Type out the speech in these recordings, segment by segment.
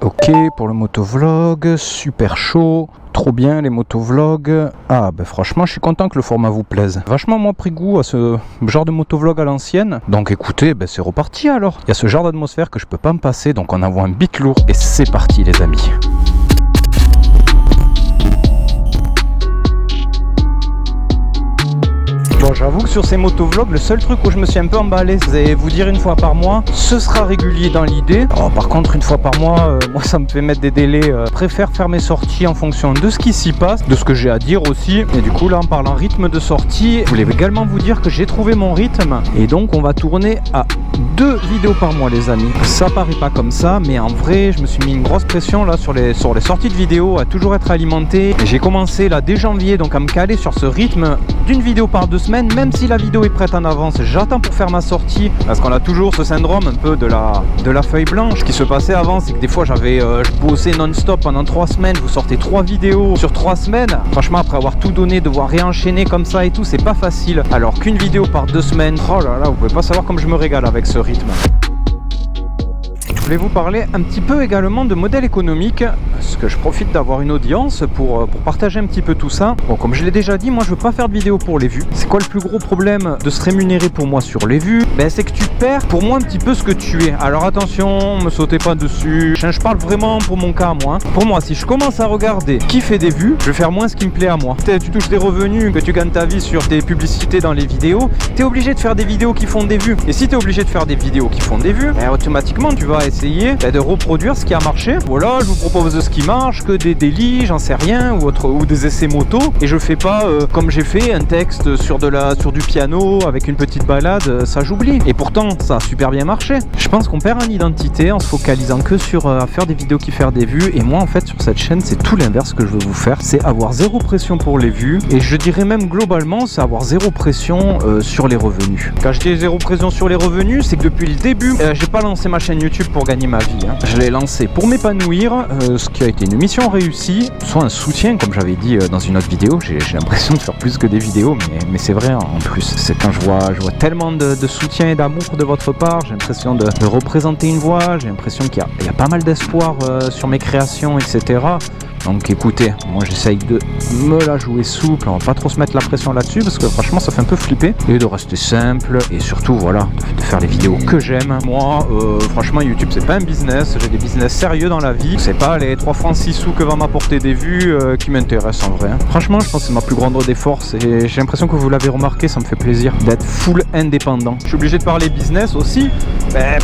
Ok pour le motovlog, super chaud. Trop bien les motovlogs. Ah ben franchement je suis content que le format vous plaise. Vachement moi pris goût à ce genre de motovlog à l'ancienne. Donc écoutez, ben c'est reparti alors. Il y a ce genre d'atmosphère que je peux pas me passer. Donc on envoie un beat lourd et c'est parti les amis. Bon, j'avoue que sur ces motovlogs, le seul truc où je me suis un peu emballé, c'est vous dire une fois par mois, ce sera régulier dans l'idée. Alors, par contre, une fois par mois, moi ça me fait mettre des délais. Je préfère faire mes sorties en fonction de ce qui s'y passe, de ce que j'ai à dire aussi. Et du coup, là, en parlant rythme de sortie, je voulais également vous dire que j'ai trouvé mon rythme. Et donc, on va tourner à 2 vidéos par mois, les amis. Ça paraît pas comme ça, mais en vrai, je me suis mis une grosse pression là sur les sorties de vidéos, à toujours être alimenté. Et j'ai commencé là dès janvier, donc à me caler sur ce rythme d'une vidéo par 2 semaines. Même si la vidéo est prête en avance, j'attends pour faire ma sortie parce qu'on a toujours ce syndrome un peu de la feuille blanche. Ce qui se passait avant, c'est que des fois j'avais je bossais non-stop pendant 3 semaines, vous sortez 3 vidéos sur 3 semaines. Franchement, après avoir tout donné, devoir réenchaîner comme ça et tout, c'est pas facile. Alors qu'une vidéo par 2 semaines, oh là là, vous pouvez pas savoir comme je me régale avec ce rythme. Je voulais vous parler un petit peu également de modèle économique, parce que je profite d'avoir une audience pour partager un petit peu tout ça. Bon, comme je l'ai déjà dit, moi je veux pas faire de vidéo pour les vues. C'est quoi le plus gros problème de se rémunérer pour moi sur les vues? Ben c'est que tu perds pour moi un petit peu ce que tu es. Alors attention, me sautez pas dessus. Je parle vraiment pour mon cas moi. Pour moi, si je commence à regarder qui fait des vues, je vais faire moins ce qui me plaît à moi. Tu touches des revenus, que tu gagnes ta vie sur tes publicités dans les vidéos, tu es obligé de faire des vidéos qui font des vues. Et si tu es obligé de faire des vidéos qui font des vues, ben automatiquement tu vas essayer de reproduire ce qui a marché. Voilà, je vous propose ce qui marche, que des délits, j'en sais rien, ou des essais moto, et je fais pas comme j'ai fait un texte sur du piano avec une petite balade, ça j'oublie. Et pourtant ça a super bien marché. Je pense qu'on perd en identité en se focalisant que sur faire des vidéos qui font des vues, et moi en fait sur cette chaîne c'est tout l'inverse que je veux vous faire, c'est avoir zéro pression pour les vues, et je dirais même globalement c'est avoir zéro pression sur les revenus. Quand je dis zéro pression sur les revenus, c'est que depuis le début j'ai pas lancé ma chaîne YouTube pour gagner ma vie. Je l'ai lancé pour m'épanouir, ce qui a été une mission réussie, soit un soutien comme j'avais dit dans une autre vidéo. J'ai l'impression de faire plus que des vidéos, mais c'est vrai en plus. C'est quand je vois tellement de soutien et d'amour de votre part, j'ai l'impression de représenter une voix, j'ai l'impression qu'il y a pas mal d'espoir sur mes créations, etc. Donc écoutez, moi j'essaye de me la jouer souple, on va pas trop se mettre la pression là-dessus parce que franchement ça fait un peu flipper, et de rester simple et surtout voilà, de faire les vidéos que j'aime. Moi franchement YouTube c'est pas un business, j'ai des business sérieux dans la vie, c'est pas les 3 francs 6 sous que va m'apporter des vues qui m'intéressent en vrai. Franchement je pense que c'est ma plus grande des forces, et j'ai l'impression que vous l'avez remarqué, ça me fait plaisir d'être full indépendant. Je suis obligé de parler business aussi,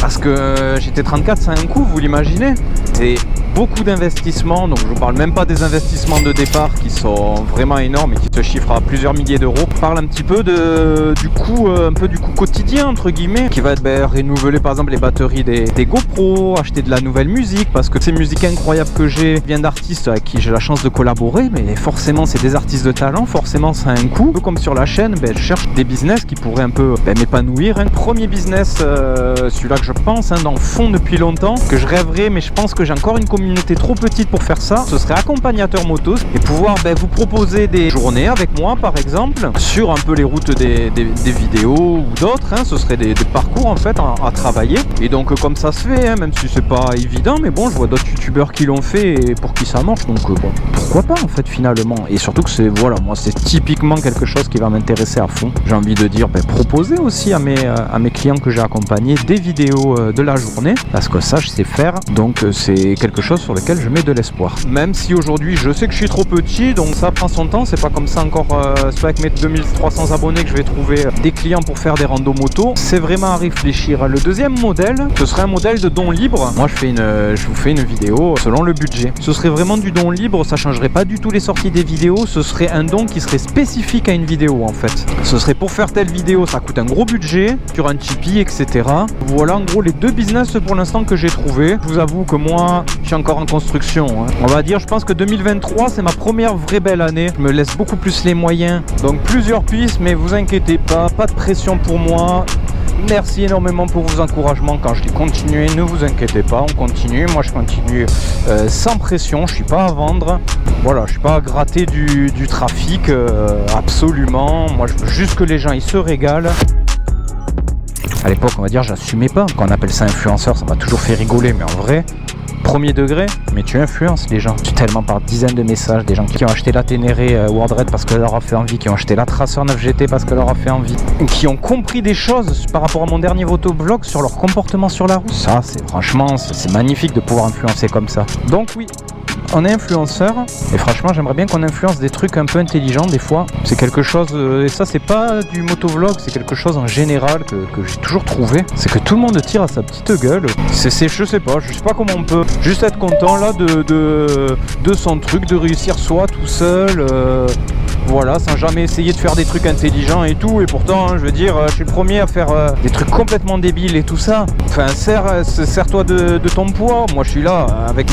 parce que j'étais 34 c'est un coût, vous l'imaginez, c'est beaucoup d'investissements, donc je vous parle même pas des investissements de départ qui sont vraiment énormes et qui se chiffrent à plusieurs milliers d'euros. Je parle un petit peu du coût quotidien entre guillemets, qui va être renouveler par exemple les batteries des GoPro, acheter de la nouvelle musique, parce que ces musiques incroyables que j'ai viennent d'artistes avec qui j'ai la chance de collaborer, mais forcément c'est des artistes de talent, forcément ça a un coût. Un peu comme sur la chaîne, je cherche des business qui pourraient un peu m'épanouir. Premier business, celui-là que je pense dans le fond depuis longtemps, que je rêverais, mais je pense que j'ai encore une communauté trop petite pour faire ça, ce serait accompagnateur moto et pouvoir vous proposer des journées avec moi par exemple sur un peu les routes des vidéos ou d'autres, ce serait des parcours en fait à travailler, et donc comme ça se fait, même si c'est pas évident, mais bon je vois d'autres youtubeurs qui l'ont fait et pour qui ça marche, donc bon, pourquoi pas en fait finalement. Et surtout que c'est voilà, moi c'est typiquement quelque chose qui va m'intéresser à fond. J'ai envie de dire proposer aussi à mes clients que j'ai accompagnés des vidéos de la journée, parce que ça je sais faire, donc c'est quelque chose sur lequel je mets de l'espoir. Même si aujourd'hui je sais que je suis trop petit, donc ça prend son temps, c'est pas comme ça encore c'est pas avec mes 2300 abonnés que je vais trouver des clients pour faire des randos moto, c'est vraiment à réfléchir. Le deuxième modèle, ce serait un modèle de don libre. Moi je vous fais une vidéo selon le budget. Ce serait vraiment du don libre, ça changerait pas du tout les sorties des vidéos, ce serait un don qui serait spécifique à une vidéo en fait. Ce serait pour faire telle vidéo, ça coûte un gros budget, sur un Tipeee, etc. Voilà en gros les 2 business pour l'instant que j'ai trouvé. Je vous avoue que moi je suis encore en construction. On va dire, je pense que 2023 c'est ma première vraie belle année. Je me laisse beaucoup plus les moyens, donc plusieurs pistes, mais vous inquiétez pas de pression pour moi. Merci énormément pour vos encouragements quand je dis continuer, ne vous inquiétez pas, on continue. Moi je continue sans pression, je suis pas à vendre, voilà, je suis pas à gratter du trafic, absolument. Moi je veux juste que les gens ils se régalent. À l'époque on va dire j'assumais pas, quand on appelle ça influenceur ça m'a toujours fait rigoler, mais en vrai Premier degré, mais tu influences les gens. Tu tellement par dizaines de messages, des gens qui ont acheté la Ténéré Wordred parce que leur a fait envie, qui ont acheté la Tracer 9GT parce que leur a fait envie, qui ont compris des choses par rapport à mon dernier motovlog sur leur comportement sur la route. Ça, franchement, c'est magnifique de pouvoir influencer comme ça. Donc oui, on est influenceur et franchement j'aimerais bien qu'on influence des trucs un peu intelligents des fois. C'est quelque chose, et ça c'est pas du motovlog, c'est quelque chose en général que j'ai toujours trouvé. C'est que tout le monde tire à sa petite gueule. Je sais pas comment on peut juste être content là de son truc, de réussir soi tout seul. Voilà, sans jamais essayer de faire des trucs intelligents et tout. Et pourtant, je veux dire, je suis le premier à faire des trucs complètement débiles et tout ça. Enfin, sers-toi de ton poids. Moi, je suis là avec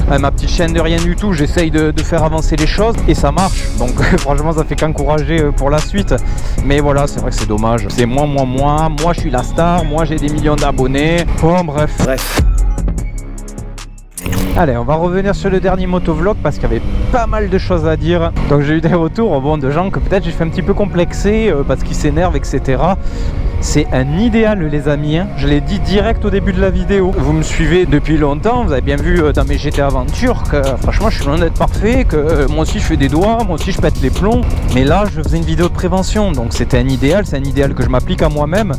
ma petite chaîne de rien du tout. J'essaye de faire avancer les choses et ça marche. Donc, franchement, ça fait qu'encourager pour la suite. Mais voilà, c'est vrai que c'est dommage. C'est moi. Moi, je suis la star. Moi, j'ai des millions d'abonnés. Bon, bref. Allez, on va revenir sur le dernier motovlog parce qu'il y avait pas mal de choses à dire. Donc j'ai eu des retours de gens que peut-être j'ai fait un petit peu complexer parce qu'ils s'énervent, etc. C'est un idéal les amis, hein. Je l'ai dit direct au début de la vidéo. Vous me suivez depuis longtemps, vous avez bien vu dans mes GT Aventure que franchement je suis loin d'être parfait, que moi aussi je fais des doigts, moi aussi je pète les plombs. Mais là je faisais une vidéo de prévention, donc c'était un idéal, c'est un idéal que je m'applique à moi-même.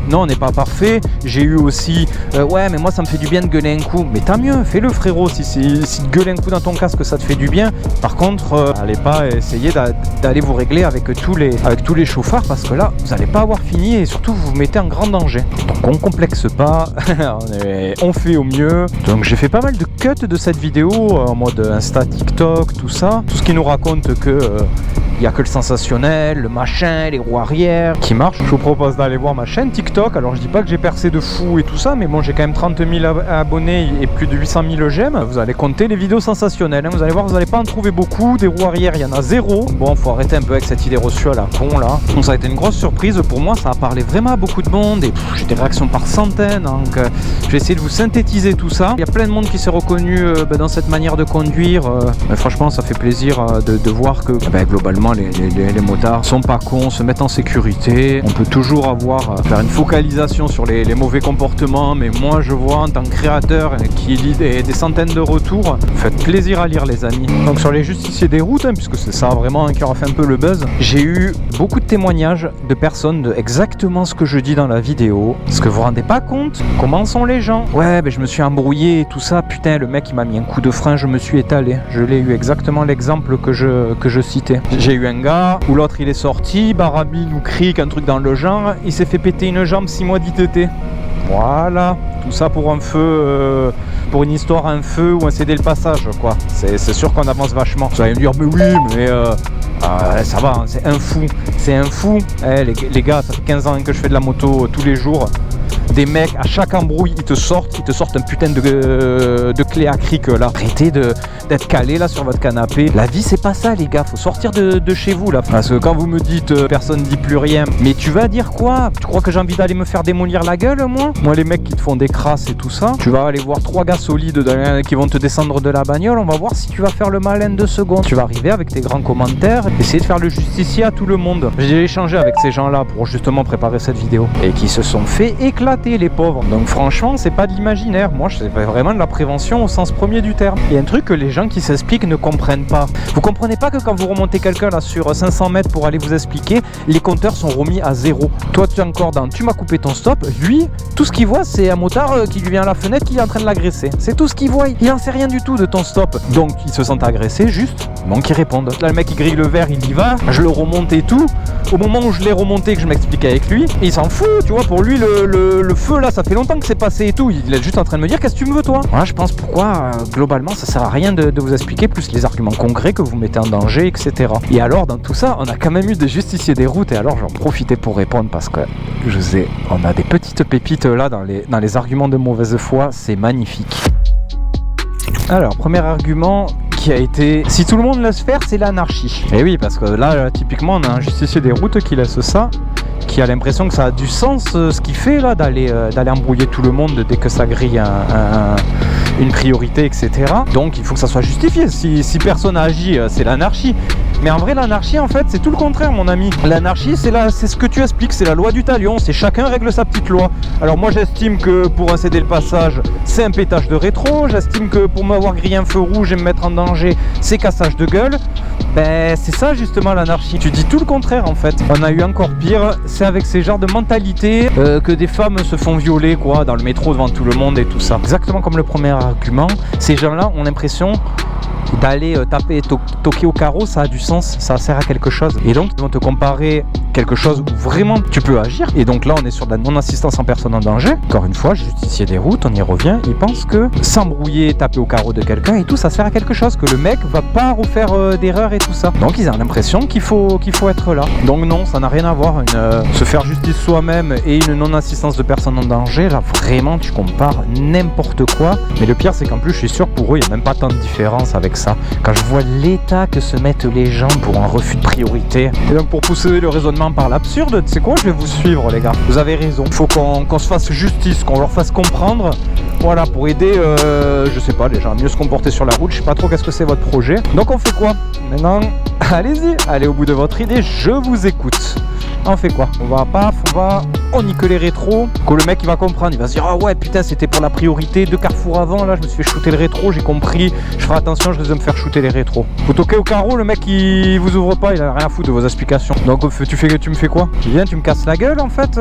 Non, on n'est pas parfait. J'ai eu aussi ouais mais moi ça me fait du bien de gueuler un coup. Mais tant mieux, fais-le frérot, si de gueuler un coup dans ton casque ça te fait du bien. Par contre, allez pas essayer d'aller vous régler avec tous les chauffards parce que là vous n'allez pas avoir fini et surtout vous mettez en grand danger. Donc on complexe pas, on fait au mieux. Donc j'ai fait pas mal de cuts de cette vidéo en mode Insta, TikTok, tout ça. Tout ce qui nous raconte que il n'y a que le sensationnel, le machin, les roues arrière qui marchent. Je vous propose d'aller voir ma chaîne TikTok. Alors je dis pas que j'ai percé de fou et tout ça, mais bon j'ai quand même 30 000 abonnés et plus de 800 000 j'aime. Vous allez compter les vidéos sensationnelles, hein. Vous allez voir, vous n'allez pas en trouver beaucoup. Des roues arrière, il y en a zéro. Bon, faut arrêter un peu avec cette idée reçue à la con là. Donc ça a été une grosse surprise pour moi, ça a parlé vraiment à beaucoup de monde et j'ai des réactions par centaines. Donc je vais essayer de vous synthétiser tout ça. Il y a plein de monde qui s'est reconnu dans cette manière de conduire. Mais franchement ça fait plaisir de voir que globalement les motards sont pas cons, se mettent en sécurité. On peut toujours faire une focalisation sur les mauvais comportements, mais moi je vois en tant que créateur qui lit des centaines de retours, faites plaisir à lire les amis. Donc sur les justiciers des routes, puisque c'est ça vraiment qui aura fait un peu le buzz, j'ai eu beaucoup de témoignages de personnes de exactement ce que je dis dans la vidéo. Ce que vous vous rendez pas compte, comment sont les gens? Ouais, je me suis embrouillé et tout ça, putain le mec il m'a mis un coup de frein, je me suis étalé. Je l'ai eu exactement l'exemple que je citais. J'ai eu un gars où l'autre il est sorti, barabine ou cric, un truc dans le genre, il s'est fait péter une jambe 6 mois d'ITT. Voilà, tout ça pour un feu, pour une histoire, un feu ou un céder le passage quoi. C'est sûr qu'on avance vachement. Vous allez me dire mais oui mais ça va, hein, c'est un fou. Les gars, ça fait 15 ans que je fais de la moto tous les jours. Des mecs, à chaque embrouille, ils te sortent un putain de clé à cric là. Arrêtez d'être calé là sur votre canapé. La vie c'est pas ça les gars, faut sortir de chez vous là. Parce que quand vous me dites personne dit plus rien, mais tu vas dire quoi? Tu crois que j'ai envie d'aller me faire démolir la gueule moi? Moi les mecs qui te font des crasses et tout ça, tu vas aller voir 3 gars solides qui vont te descendre de la bagnole, on va voir si tu vas faire le malin 2 secondes. Tu vas arriver avec tes grands commentaires, essayer de faire le justicier à tout le monde. J'ai échangé avec ces gens là pour justement préparer cette vidéo et qui se sont fait éclater les pauvres. Donc franchement c'est pas de l'imaginaire, moi je fais vraiment de la prévention au sens premier du terme. Il y a un truc que les gens qui s'expliquent ne comprennent pas. Vous comprenez pas que quand vous remontez quelqu'un là sur 500 mètres pour aller vous expliquer, les compteurs sont remis à 0. Toi tu es encore dans tu m'as coupé ton stop, lui tout ce qu'il voit c'est un motard qui lui vient à la fenêtre qui est en train de l'agresser. C'est tout ce qu'il voit, il en sait rien du tout de ton stop. Donc ils se sentent agressés juste, bon qu'ils répondent. Là le mec il grille le verre, il y va, je le remonte et tout. Au moment où je l'ai remonté, que je m'explique avec lui, il s'en fout, tu vois, pour lui le feu là ça fait longtemps que c'est passé et tout, il est juste en train de me dire qu'est-ce que tu me veux toi. Voilà, je pense pourquoi globalement ça sert à rien de vous expliquer, plus les arguments concrets que vous mettez en danger, etc. Et alors dans tout ça, on a quand même eu des justiciers des routes et alors j'en profitais pour répondre parce que on a des petites pépites là dans les arguments de mauvaise foi, c'est magnifique. Alors, premier argument qui a été si tout le monde laisse faire, c'est l'anarchie. Et oui, parce que là, typiquement, on a un justicier des routes qui laisse ça, qui a l'impression que ça a du sens ce qu'il fait là, d'aller embrouiller tout le monde dès que ça grille une priorité, etc. Donc il faut que ça soit justifié. Si personne agit, c'est l'anarchie. Mais en vrai, l'anarchie, en fait, c'est tout le contraire, mon ami. L'anarchie, c'est ce que tu expliques, c'est la loi du talion, c'est chacun règle sa petite loi. Alors moi, j'estime que pour incéder le passage, c'est un pétage de rétro. J'estime que pour m'avoir grillé un feu rouge et me mettre en danger, c'est cassage de gueule. Ben, c'est ça justement l'anarchie. Tu dis tout le contraire en fait. On a eu encore pire, c'est avec ces genres de mentalités que des femmes se font violer quoi, dans le métro devant tout le monde et tout ça. Exactement comme le premier argument, ces gens-là ont l'impression d'aller toquer au carreau, ça a du sens, ça sert à quelque chose. Et donc ils vont te comparer quelque chose où vraiment tu peux agir. Et donc là on est sur de la non-assistance en personne en danger. Encore une fois, justicier des routes, on y revient. Ils pensent que s'embrouiller, taper au carreau de quelqu'un et tout, ça sert à quelque chose, que le mec va pas refaire d'erreur et tout ça. Donc ils ont l'impression qu'il faut être là. Donc non, ça n'a rien à voir. Se faire justice soi-même et une non-assistance de personne en danger, là vraiment tu compares n'importe quoi. Mais le pire c'est qu'en plus je suis sûr pour eux il n'y a même pas tant de différence avec ça. Quand je vois l'état que se mettent les gens pour un refus de priorité. Et donc pour pousser le raisonnement par l'absurde, tu sais quoi, je vais vous suivre les gars. Vous avez raison. Il faut qu'on se fasse justice, qu'on leur fasse comprendre. Voilà, pour aider, je sais pas, les gens à mieux se comporter sur la route. Je sais pas trop qu'est-ce que c'est votre projet. Donc on fait quoi? Maintenant, allez-y, allez au bout de votre idée, je vous écoute. On fait quoi? On nique les rétros, que le mec il va comprendre, il va se dire ah ouais putain c'était pour la priorité, 2 carrefours avant, là je me suis fait shooter le rétro, j'ai compris, je ferai attention, je risque de me faire shooter les rétros. Vous toquez au carreau, le mec il vous ouvre pas, il a rien à foutre de vos explications. Donc tu me fais quoi? Tu viens, tu me casses la gueule en fait,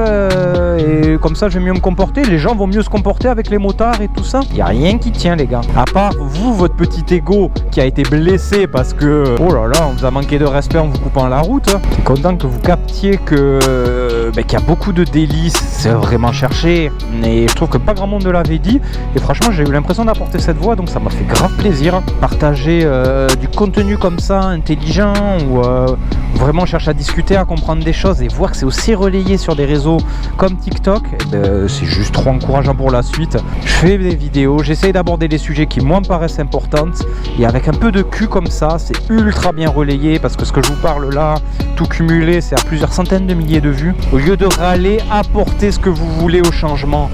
et comme ça je vais mieux me comporter, les gens vont mieux se comporter avec les motards et tout ça. Y a rien qui tient les gars, à part vous, votre petit ego qui a été blessé parce que oh là là on vous a manqué de respect en vous coupant la route. T'es content que vous captiez qu'il y a beaucoup de délices, c'est vraiment cherché, mais je trouve que pas grand monde ne l'avait dit, et franchement j'ai eu l'impression d'apporter cette voix, donc ça m'a fait grave plaisir. Partager du contenu comme ça, intelligent, ou vraiment on cherche à discuter, à comprendre des choses, et voir que c'est aussi relayé sur des réseaux comme TikTok, c'est juste trop encourageant pour la suite. Je fais des vidéos, j'essaye d'aborder les sujets qui moi me paraissent importants, et avec un peu de cul comme ça, c'est ultra bien relayé, parce que ce que je vous parle là, tout cumulé, c'est à plusieurs centaines de milliers de vues. Au lieu de râler, apportez ce que vous voulez au changement.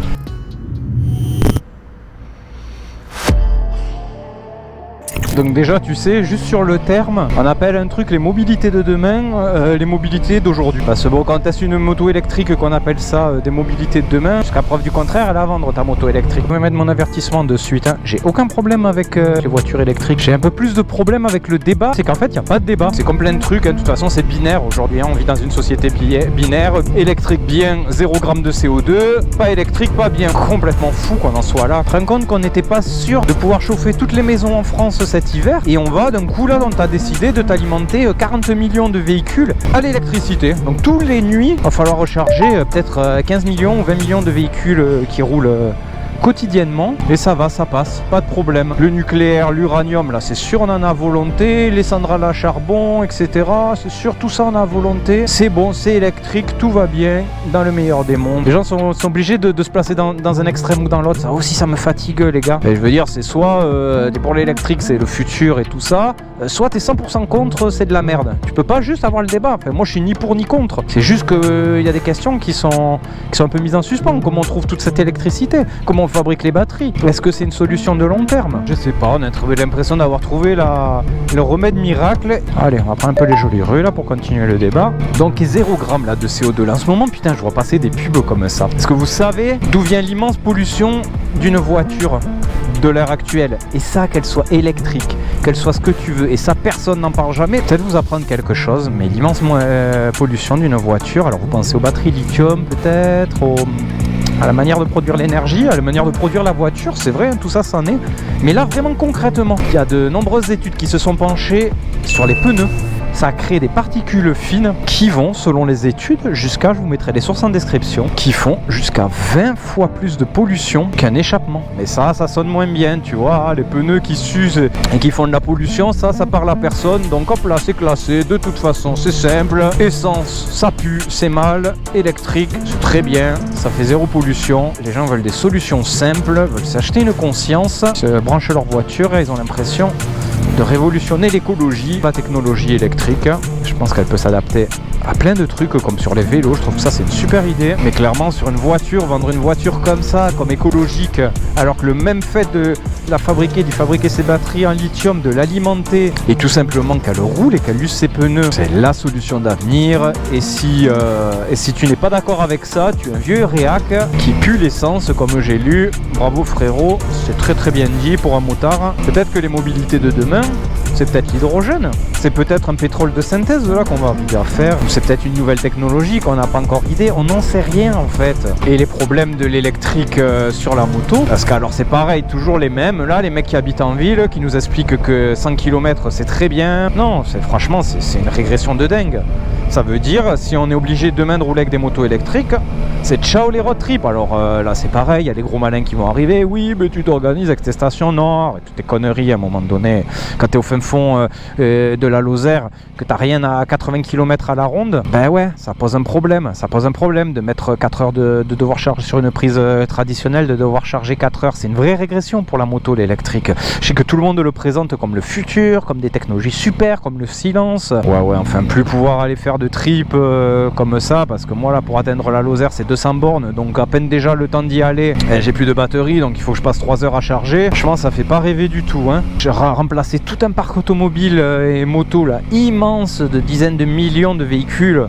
Donc déjà tu sais, juste sur le terme, on appelle un truc les mobilités de demain, les mobilités d'aujourd'hui. Parce que bon, quand tu as une moto électrique qu'on appelle ça des mobilités de demain, jusqu'à preuve du contraire, elle est à vendre ta moto électrique. Je vais mettre mon avertissement de suite, hein. J'ai aucun problème avec les voitures électriques. J'ai un peu plus de problème avec le débat, c'est qu'en fait il n'y a pas de débat. C'est comme plein de trucs, hein. De toute façon c'est binaire aujourd'hui, hein. On vit dans une société binaire, électrique bien, 0 g de CO2, pas électrique pas bien. Complètement fou qu'on en soit là. Tu te rends compte qu'on n'était pas sûr de pouvoir chauffer toutes les maisons en France cet hiver, et on va d'un coup là, on t'a décidé de t'alimenter 40 millions de véhicules à l'électricité. Donc tous les nuits, il va falloir recharger peut-être 15 millions ou 20 millions de véhicules qui roulent quotidiennement, et ça va, ça passe, pas de problème. Le nucléaire, l'uranium, là c'est sûr on en a volonté, les centrales à charbon, etc. C'est sûr, tout ça on a volonté, c'est bon, c'est électrique, tout va bien, dans le meilleur des mondes. Les gens sont obligés de se placer dans un extrême ou dans l'autre, ça aussi ça me fatigue les gars. Et je veux dire, c'est soit t'es pour l'électrique, c'est le futur et tout ça, soit t'es 100% contre, c'est de la merde. Tu peux pas juste avoir le débat. Enfin, moi je suis ni pour ni contre, c'est juste qu'il y a des questions qui sont un peu mises en suspens. Comment on trouve toute cette électricité? Comment on fabrique les batteries? Est-ce que c'est une solution de long terme? Je sais pas, on a trouvé l'impression d'avoir trouvé le remède miracle. Allez, on va prendre un peu les jolies rues là pour continuer le débat. Donc 0 g là de CO2 là en ce moment, putain je vois passer des pubs comme ça. Est-ce que vous savez d'où vient l'immense pollution d'une voiture de l'heure actuelle? Et ça, qu'elle soit électrique, qu'elle soit ce que tu veux, et ça personne n'en parle jamais. Peut-être vous apprendre quelque chose, mais l'immense pollution d'une voiture, alors vous pensez aux batteries lithium peut-être, à la manière de produire l'énergie, à la manière de produire la voiture, c'est vrai, hein, tout ça c'en est. Mais là vraiment concrètement, il y a de nombreuses études qui se sont penchées sur les pneus. Ça a créé des particules fines qui vont, selon les études, jusqu'à, je vous mettrai les sources en description, qui font jusqu'à 20 fois plus de pollution qu'un échappement. Mais ça sonne moins bien, tu vois, les pneus qui s'usent et qui font de la pollution, ça parle à personne, donc hop là, c'est classé, de toute façon, c'est simple. Essence, ça pue, c'est mal. Électrique, c'est très bien, ça fait 0 pollution. Les gens veulent des solutions simples, veulent s'acheter une conscience, se brancher leur voiture et ils ont l'impression de révolutionner l'écologie, la technologie électrique. Je pense qu'elle peut s'adapter à plein de trucs comme sur les vélos. Je trouve que ça c'est une super idée. Mais clairement sur une voiture, vendre une voiture comme ça, comme écologique, alors que le même fait de la fabriquer, d'y fabriquer ses batteries en lithium, de l'alimenter et tout simplement qu'elle roule et qu'elle use ses pneus, c'est la solution d'avenir. Et si tu n'es pas d'accord avec ça, tu es un vieux réac qui pue l'essence comme j'ai lu. Bravo frérot, c'est très très bien dit pour un motard. Peut-être que les mobilités de demain, c'est peut-être l'hydrogène, c'est peut-être un pétrole de synthèse là qu'on va arriver à faire, ou c'est peut-être une nouvelle technologie qu'on n'a pas encore d'idée, on n'en sait rien en fait. Et les problèmes de l'électrique sur la moto, parce qu'alors c'est pareil, toujours les mêmes, là les mecs qui habitent en ville, qui nous expliquent que 100 km c'est très bien. Non, franchement c'est une régression de dingue. Ça veut dire, si on est obligé demain de rouler avec des motos électriques, c'est ciao les road trips. Alors là c'est pareil, il y a des gros malins qui vont arriver, oui mais tu t'organises avec tes stations nord, et toutes tes conneries à un moment donné, quand tu es au fin fond de la Lozère, que t'as rien à 80 km à la ronde, ben ouais, ça pose un problème. Ça pose un problème de mettre 4 heures de devoir charger sur une prise traditionnelle, de devoir charger 4 heures. C'est une vraie régression pour la moto, l'électrique. Je sais que tout le monde le présente comme le futur, comme des technologies super, comme le silence. Ouais, enfin plus pouvoir aller faire de trip comme ça, parce que moi là pour atteindre la Lozère c'est 200 bornes, donc à peine déjà le temps d'y aller, j'ai plus de batterie, donc il faut que je passe 3 heures à charger. Franchement ça fait pas rêver du tout, hein. J'ai remplacé tout un parc automobile et moto là, immense, de dizaines de millions de véhicules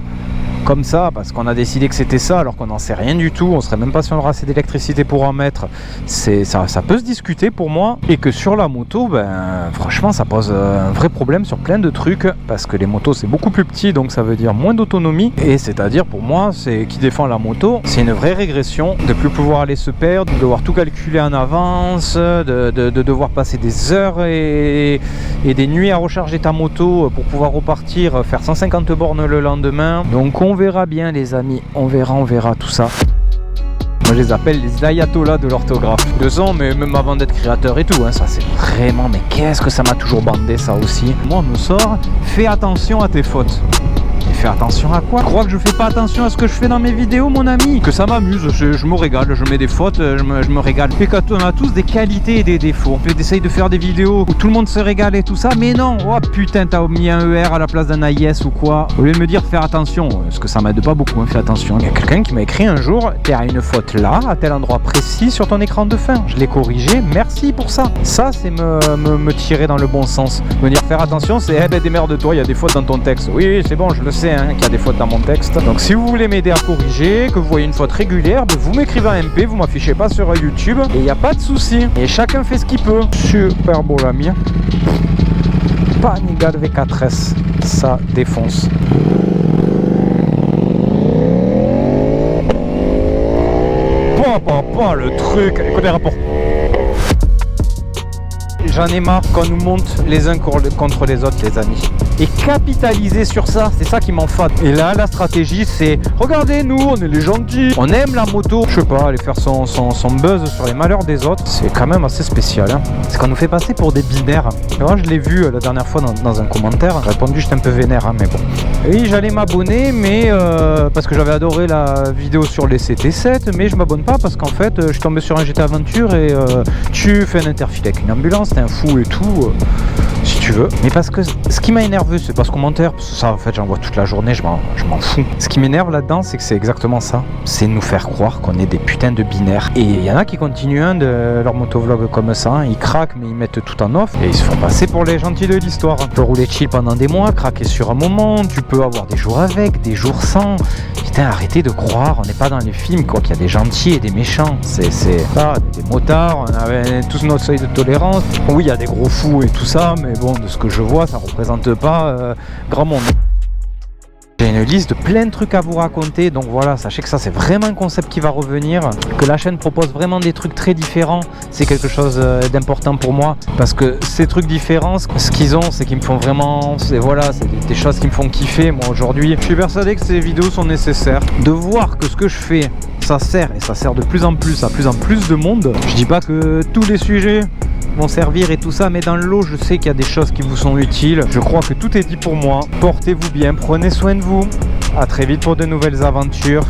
comme ça, parce qu'on a décidé que c'était ça, alors qu'on n'en sait rien du tout, on serait même pas si on aura assez d'électricité pour en mettre. Ça peut se discuter pour moi, et que sur la moto, ben franchement ça pose un vrai problème sur plein de trucs, parce que les motos c'est beaucoup plus petit, donc ça veut dire moins d'autonomie, et c'est-à-dire pour moi, c'est qui défend la moto, c'est une vraie régression, de plus pouvoir aller se perdre, de devoir tout calculer en avance, de devoir passer des heures et des nuits à recharger ta moto pour pouvoir repartir, faire 150 bornes le lendemain. Donc on verra bien les amis, on verra tout ça. Moi je les appelle les ayatollahs de l'orthographe. De son, mais même avant d'être créateur et tout, hein, ça c'est vraiment, mais qu'est-ce que ça m'a toujours bandé ça aussi. Moi on me sort, fais attention à tes fautes. Et fais attention à quoi? Je crois que je fais pas attention à ce que je fais dans mes vidéos mon ami. Que ça m'amuse, je me régale, je mets des fautes, je me régale. Et quand on a tous des qualités et des défauts. On essaye de faire des vidéos où tout le monde se régale et tout ça, mais non, oh putain t'as mis un ER à la place d'un AIS ou quoi. Au lieu de me dire faire attention, parce que ça m'aide pas beaucoup, hein, fais attention. Il y a quelqu'un qui m'a écrit un jour, t'es à une faute là, à tel endroit précis sur ton écran de fin. Je l'ai corrigé, merci pour ça. Ça c'est me tirer dans le bon sens. Me dire faire attention, c'est eh ben démerde-toi, il y a des fautes dans ton texte. Oui c'est bon, je le sais hein, qu'il y a des fautes dans mon texte. Donc si vous voulez m'aider à corriger, que vous voyez une faute régulière, ben, vous m'écrivez un MP, vous m'affichez pas sur YouTube et il n'y a pas de souci. Et chacun fait ce qu'il peut. Super beau l'ami. Panigale V4S, ça défonce. Le truc, écoutez les rapports. J'en ai marre qu'on nous monte les uns contre les autres les amis. Et capitaliser sur ça, c'est ça qui m'enfade. Et là la stratégie c'est, regardez nous on est les gentils, on aime la moto. Je sais pas, aller faire son buzz sur les malheurs des autres, c'est quand même assez spécial hein. C'est qu'on nous fait passer pour des binaires. Moi je l'ai vu la dernière fois dans un commentaire, j'ai répondu j'étais un peu vénère hein, mais bon. Et j'allais m'abonner mais parce que j'avais adoré la vidéo sur les CT7, mais je m'abonne pas parce qu'en fait je suis tombé sur un GT Aventure et tu fais un interfile avec une ambulance, t'es un fou et tout. Si tu veux, mais parce que ce qui m'a énervé c'est pas ce commentaire, parce que ça en fait j'en vois toute la journée, je m'en fous. Ce qui m'énerve là-dedans c'est que c'est exactement ça, c'est nous faire croire qu'on est des putains de binaires. Et il y en a qui continuent hein, de leur motovlog comme ça, hein. Ils craquent mais ils mettent tout en off et ils se font passer pour les gentils de l'histoire. Tu peux rouler chill pendant des mois, craquer sur un moment, tu peux avoir des jours avec, des jours sans. Putain arrêtez de croire, on n'est pas dans les films quoi, qu'il y a des gentils et des méchants. C'est pas des motards, on avait tous notre seuil de tolérance. Oui il y a des gros fous et tout ça, mais bon de ce que je vois ça représente pas grand monde. J'ai une liste de plein de trucs à vous raconter, donc voilà, sachez que ça c'est vraiment un concept qui va revenir, que la chaîne propose vraiment des trucs très différents, c'est quelque chose d'important pour moi, parce que ces trucs différents, ce qu'ils ont, c'est qu'ils me font vraiment, c'est des choses qui me font kiffer. Moi aujourd'hui, je suis persuadé que ces vidéos sont nécessaires, de voir que ce que je fais, ça sert, et ça sert de plus en plus à plus en plus de monde. Je dis pas que tous les sujets vont servir et tout ça, mais dans le lot je sais qu'il y a des choses qui vous sont utiles. Je crois que tout est dit pour moi. Portez-vous bien, prenez soin de vous, à très vite pour de nouvelles aventures.